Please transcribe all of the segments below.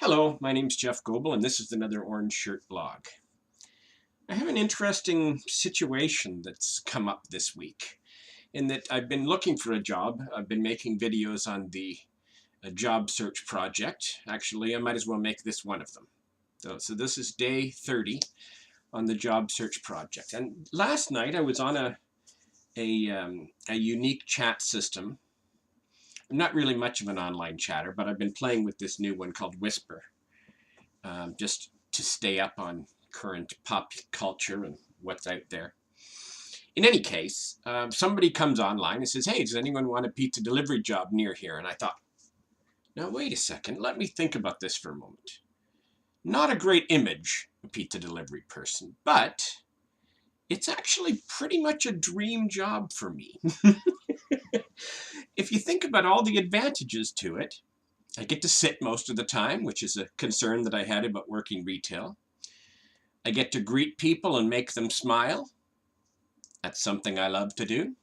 Hello, my name's Jeff Goebel, and this is another Orange Shirt blog. I have an interesting situation that's come up this week in that I've been looking for a job. I've been making videos on the job search project. Actually, I might as well make this one of them. So this is day 30 on the job search project. And last night I was on a unique chat system. I'm not really much of an online chatter, but I've been playing with this new one called Whisper. Just to stay up on current pop culture and what's out there. In any case, somebody comes online and says, hey, does anyone want a pizza delivery job near here? And I thought, now wait a second, let me think about this for a moment. Not a great image, a pizza delivery person, but it's actually pretty much a dream job for me. If you think about all the advantages to it, I get to sit most of the time, which is a concern that I had about working retail. I get to greet people and make them smile. That's something I love to do.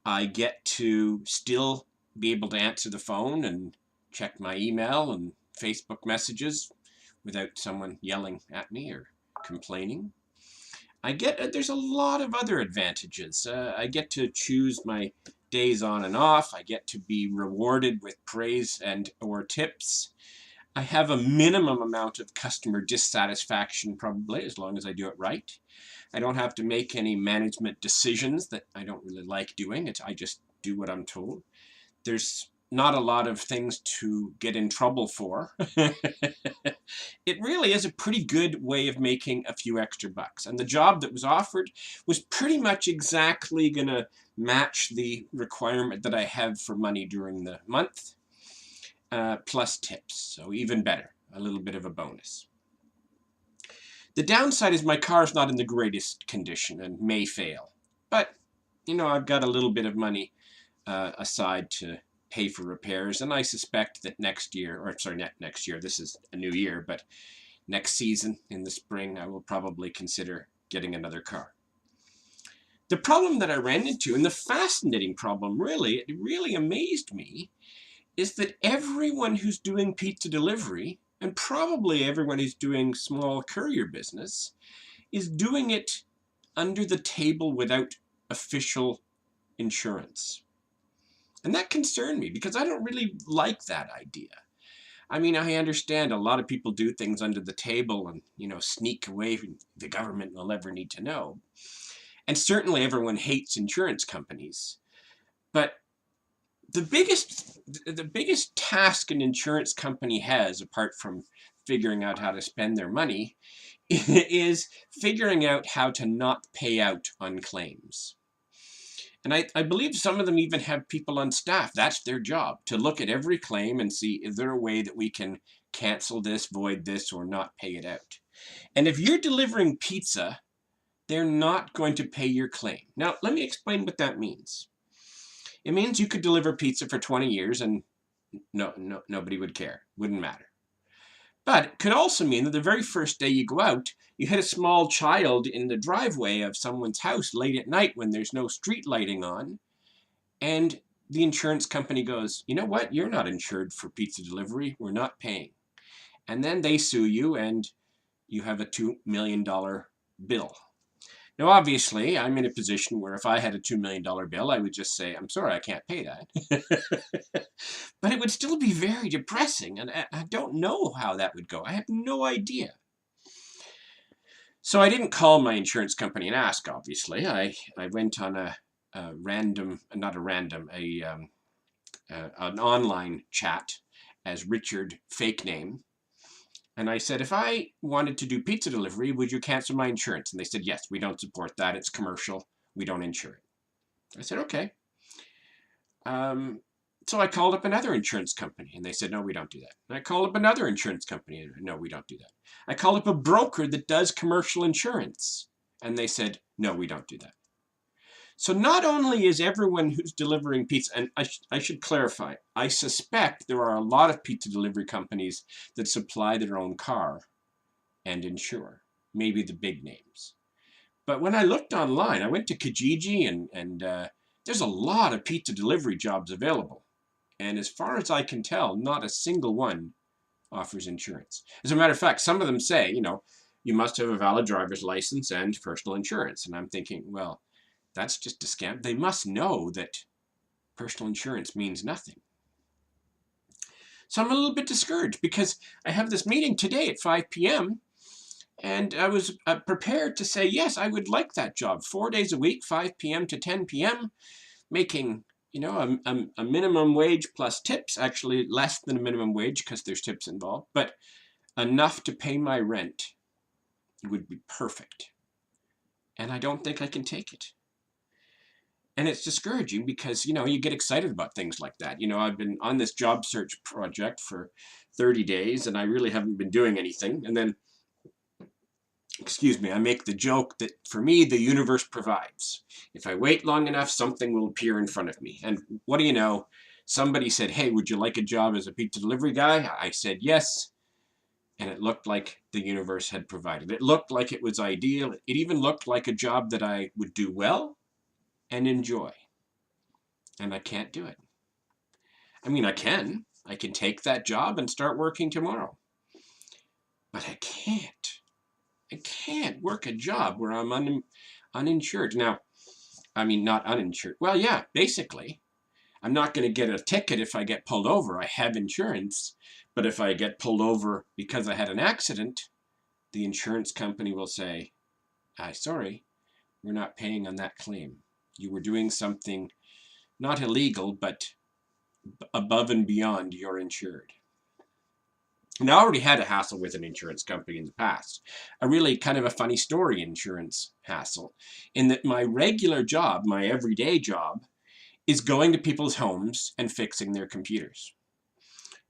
I get to still be able to answer the phone and check my email and Facebook messages without someone yelling at me or complaining. There's a lot of other advantages. I get to choose my days on and off. I get to be rewarded with praise and or tips. I have a minimum amount of customer dissatisfaction, probably, as long as I do it right. I don't have to make any management decisions that I don't really like doing. I just do what I'm told. There's not a lot of things to get in trouble for. It really is a pretty good way of making a few extra bucks. And the job that was offered was pretty much exactly going to match the requirement that I have for money during the month. Plus tips, so even better, a little bit of a bonus. The downside is my car's not in the greatest condition and may fail, but you know, I've got a little bit of money aside to pay for repairs, and I suspect that next year, or sorry, not next year, this is a new year, but next season in the spring I will probably consider getting another car. The problem that I ran into, and the fascinating problem really, it really amazed me, is that everyone who's doing pizza delivery, and probably everyone who's doing small courier business, is doing it under the table without official insurance. And that concerned me because I don't really like that idea. I mean, I understand a lot of people do things under the table and, you know, sneak away from the government will ever need to know. And certainly everyone hates insurance companies. But the biggest task an insurance company has, apart from figuring out how to spend their money, is figuring out how to not pay out on claims. And I believe some of them even have people on staff. That's their job, to look at every claim and see, is there a way that we can cancel this, void this, or not pay it out? And if you're delivering pizza, they're not going to pay your claim. Now, let me explain what that means. It means you could deliver pizza for 20 years and nobody would care. Wouldn't matter. But it could also mean that the very first day you go out, you hit a small child in the driveway of someone's house late at night when there's no street lighting on, and the insurance company goes, you know what, you're not insured for pizza delivery, we're not paying. And then they sue you and you have a $2 million bill. Now, obviously, I'm in a position where if I had a $2 million bill, I would just say, I'm sorry, I can't pay that. But it would still be very depressing, and I don't know how that would go. I have no idea. So I didn't call my insurance company and ask, obviously. I went on an online chat as Richard, fake name. And I said, if I wanted to do pizza delivery, would you cancel my insurance? And they said, yes, we don't support that. It's commercial. We don't insure it. I said, okay. So I called up another insurance company and they said, no, we don't do that. And I called up another insurance company and no, we don't do that. I called up a broker that does commercial insurance and they said, no, we don't do that. So not only is everyone who's delivering pizza, and I should clarify, I suspect there are a lot of pizza delivery companies that supply their own car and insure, maybe the big names. But when I looked online, I went to Kijiji and there's a lot of pizza delivery jobs available. And as far as I can tell, not a single one offers insurance. As a matter of fact, some of them say, you must have a valid driver's license and personal insurance. And I'm thinking, well, that's just a scam. They must know that personal insurance means nothing. So I'm a little bit discouraged because I have this meeting today at 5 p.m. and I was prepared to say, yes, I would like that job. 4 days a week, 5 p.m. to 10 p.m., making, a minimum wage plus tips, actually less than a minimum wage because there's tips involved, but enough to pay my rent would be perfect. And I don't think I can take it. And it's discouraging because, you get excited about things like that. I've been on this job search project for 30 days and I really haven't been doing anything. And then, I make the joke that for me, the universe provides. If I wait long enough, something will appear in front of me. And what do you know? Somebody said, hey, would you like a job as a pizza delivery guy? I said yes. And it looked like the universe had provided. It looked like it was ideal. It even looked like a job that I would do well and enjoy. And I can't do it. I mean, I can take that job and start working tomorrow. But I can't. I can't work a job where I'm uninsured. Now, I mean, not uninsured. Well, yeah, basically. I'm not going to get a ticket if I get pulled over. I have insurance. But if I get pulled over because I had an accident, the insurance company will say, sorry, we're not paying on that claim. You were doing something not illegal, but above and beyond your insured. And I already had a hassle with an insurance company in the past. A really kind of a funny story insurance hassle, in that my regular job, my everyday job, is going to people's homes and fixing their computers.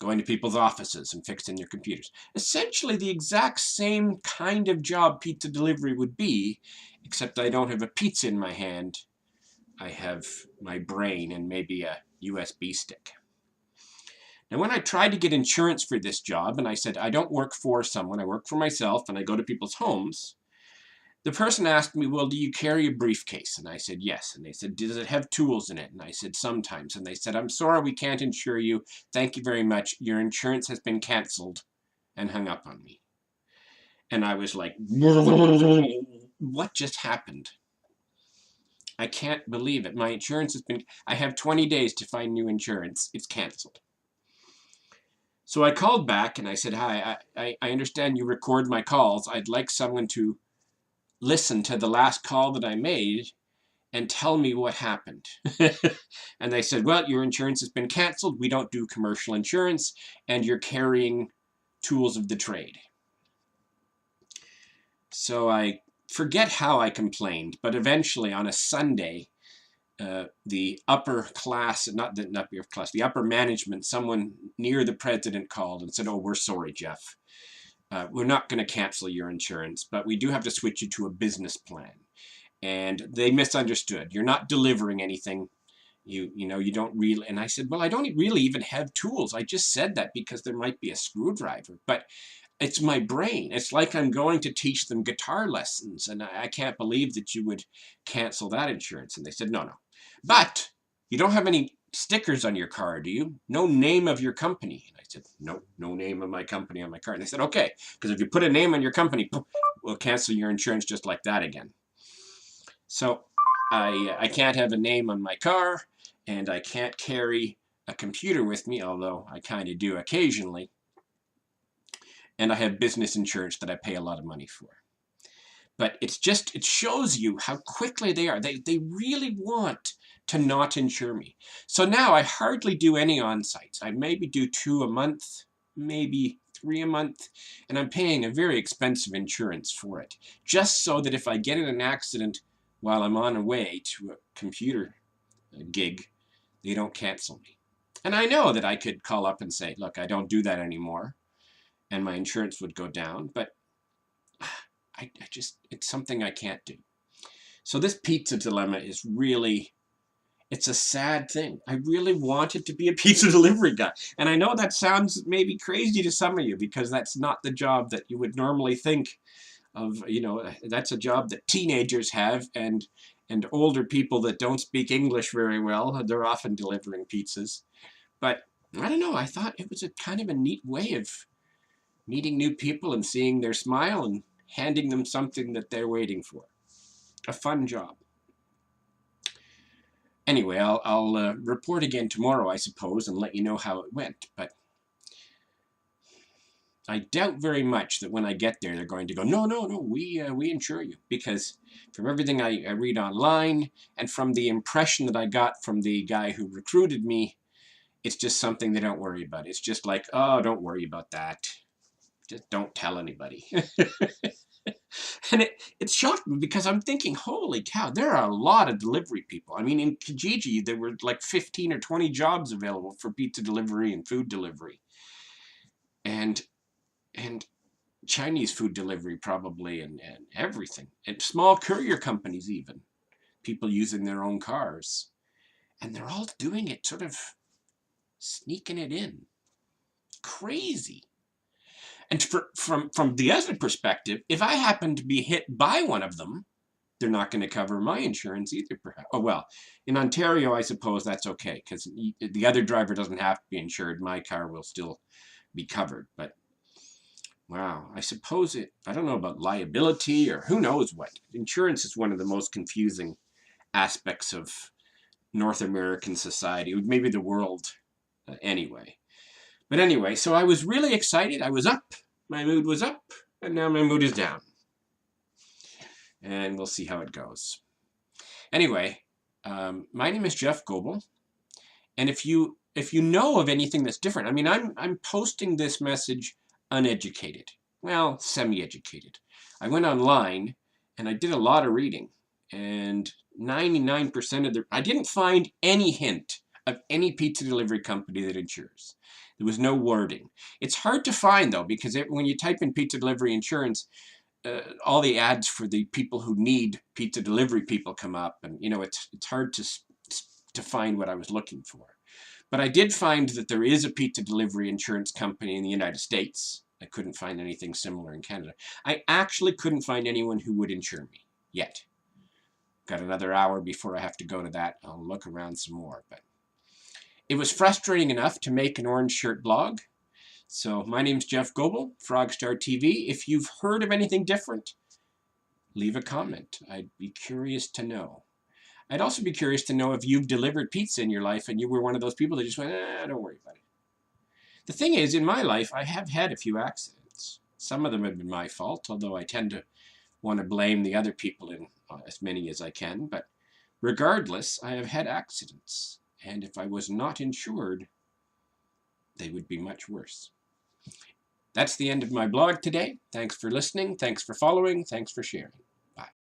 Going to people's offices and fixing their computers. Essentially the exact same kind of job pizza delivery would be, except I don't have a pizza in my hand. I have my brain and maybe a USB stick. And when I tried to get insurance for this job, and I said, I don't work for someone, I work for myself, and I go to people's homes, the person asked me, well, do you carry a briefcase? And I said, yes. And they said, does it have tools in it? And I said, sometimes. And they said, I'm sorry, we can't insure you. Thank you very much. Your insurance has been canceled, and hung up on me. And I was like, what just happened? I can't believe it. My insurance has been, I have 20 days to find new insurance. It's canceled. So I called back and I said, hi, I understand you record my calls. I'd like someone to listen to the last call that I made and tell me what happened. And they said, well, your insurance has been canceled. We don't do commercial insurance, and you're carrying tools of the trade. So I forget how I complained, but eventually on a Sunday, the upper class, the upper management, someone near the president called and said, oh, we're sorry, Jeff. We're not going to cancel your insurance, but we do have to switch you to a business plan. And they misunderstood. You're not delivering anything. You don't really. And I said, well, I don't really even have tools. I just said that because there might be a screwdriver, but it's my brain. It's like I'm going to teach them guitar lessons, and I can't believe that you would cancel that insurance. And they said, no. But you don't have any stickers on your car, do you? No name of your company. And I said, no name of my company on my car. And they said, okay, because if you put a name on your company, we'll cancel your insurance just like that again. So I can't have a name on my car, and I can't carry a computer with me, although I kind of do occasionally. And I have business insurance that I pay a lot of money for. But it shows you how quickly they are. They really want to not insure me. So now I hardly do any on-sites. I maybe do 2 a month, maybe 3 a month, and I'm paying a very expensive insurance for it, just so that if I get in an accident while I'm on a way to a computer gig, they don't cancel me. And I know that I could call up and say, look, I don't do that anymore, and my insurance would go down, but it's something I can't do. So this pizza dilemma is really, it's a sad thing. I really wanted to be a pizza delivery guy. And I know that sounds maybe crazy to some of you, because that's not the job that you would normally think of. That's a job that teenagers have, and older people that don't speak English very well, they're often delivering pizzas. But I don't know, I thought it was a kind of a neat way of meeting new people and seeing their smile and handing them something that they're waiting for. A fun job. Anyway, I'll report again tomorrow, I suppose, and let you know how it went. But I doubt very much that when I get there, they're going to go, no, no, no, we insure you. Because from everything I read online and from the impression that I got from the guy who recruited me, it's just something they don't worry about. It's just like, oh, don't worry about that. Just don't tell anybody. And it shocked me because I'm thinking, holy cow, there are a lot of delivery people. I mean, in Kijiji, there were like 15 or 20 jobs available for pizza delivery and food delivery. And Chinese food delivery probably, and everything. And small courier companies even. People using their own cars. And they're all doing it, sort of sneaking it in. Crazy. And from the other perspective, if I happen to be hit by one of them, they're not going to cover my insurance either, perhaps. Oh, well, in Ontario, I suppose that's okay, because the other driver doesn't have to be insured. My car will still be covered. But, wow, I suppose I don't know about liability or who knows what. Insurance is one of the most confusing aspects of North American society, maybe the world anyway. But anyway, so I was really excited. I was up. My mood was up. And now my mood is down. And we'll see how it goes. Anyway, my name is Jeff Goebel. And if you know of anything that's different, I mean, I'm posting this message uneducated. Well, semi-educated. I went online and I did a lot of reading. And 99% of I didn't find any hint of any pizza delivery company that insures. There was no wording. It's hard to find, though, because when you type in pizza delivery insurance, all the ads for the people who need pizza delivery people come up. And, you know, it's hard to find what I was looking for. But I did find that there is a pizza delivery insurance company in the United States. I couldn't find anything similar in Canada. I actually couldn't find anyone who would insure me yet. Got another hour before I have to go to that. I'll look around some more, but it was frustrating enough to make an Orange Shirt blog. So my name's Jeff Goebel, Frogstar TV. If you've heard of anything different, leave a comment. I'd be curious to know. I'd also be curious to know if you've delivered pizza in your life and you were one of those people that just went, don't worry about it. The thing is, in my life, I have had a few accidents. Some of them have been my fault, although I tend to want to blame the other people in as many as I can. But regardless, I have had accidents. And if I was not insured, they would be much worse. That's the end of my blog today. Thanks for listening. Thanks for following. Thanks for sharing.